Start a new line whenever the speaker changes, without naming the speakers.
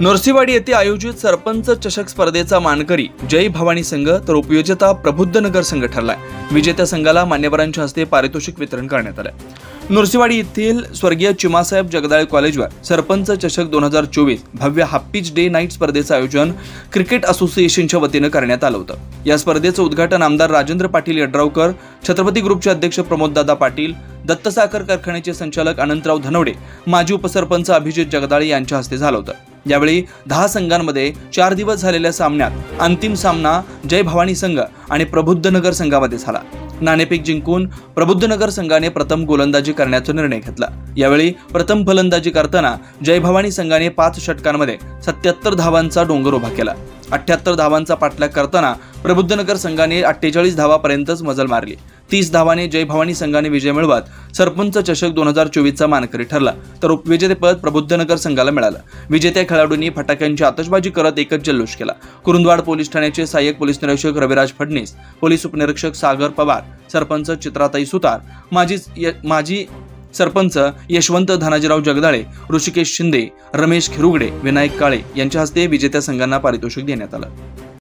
नरसीवाडी येथे आयोजित सरपंच चषक स्पर्धेचा मानकरी जय भवानी संघ तर उपविजेता प्रबुद्ध नगर संघ ठरलाय। विजेत्या संघाला मान्यवरांच्या हस्ते पारितोषिक वितरण करण्यात आले। नरसीवाडी येथील स्वर्गीय चिमासाहेब जगदाळे कॉलेजवर सरपंच चषक 2024 भव्य हॅपीज डे नाईट स्पर्धेचे आयोजन क्रिकेट असोसिएशनच्या वतीने करण्यात आलं होतं। या स्पर्धेचं उद्घाटन आमदार राजेंद्र पाटील यड्रावकर, छत्रपती ग्रुपचे अध्यक्ष प्रमोददादा पाटील, दत्त साखर कारखान्याचे संचालक अनंतराव धनवडे, माजी उपसरपंच अभिजित जगदाळे यांच्या हस्ते झालं होतं। यावेळी 10 संघांमध्ये 4 दिवस झालेल्या सामन्यात अंतिम सामना जय भवानी संघ आणि प्रबुद्ध नगर संघामध्ये झाला। नाणेफेक जिंकून प्रबुद्ध नगर संघाने प्रथम गोलंदाजी करण्याचा निर्णय घेतला। यावेळी प्रथम फलंदाजी करताना जय भवानी संघाने 5 षटकांमध्ये 77 धावांचा डोंगर उभा केला। 78 धावांचा पाठलाग करताना प्रबुद्ध नगर संघाने 48 धावापर्यंतच मजल मारली। 30 धावाने जय भवानी संघाने विजय मिळवत सरपंच चषक 2024 चा मानकरी ठरला, तर उपविजेतेपद प्रबुद्ध नगर संघाला मिळालं। विजेत्या खेळाडूंनी फटाक्यांची आतषबाजी करत एकच जल्लोष केला। कुरुंदवाड पोलीस ठाण्याचे सहाय्यक पोलीस निरीक्षक रविराज फडणीस, पोलीस उपनिरीक्षक सागर पवार, सरपंच चित्राताई सुतार, माजी सरपंच यशवंत धनाजीराव जगदाळे, ऋषिकेश शिंदे, रमेश खिरुगडे, विनायक काळे यांच्या हस्ते विजेत्या संघांना पारितोषिक देण्यात आलं।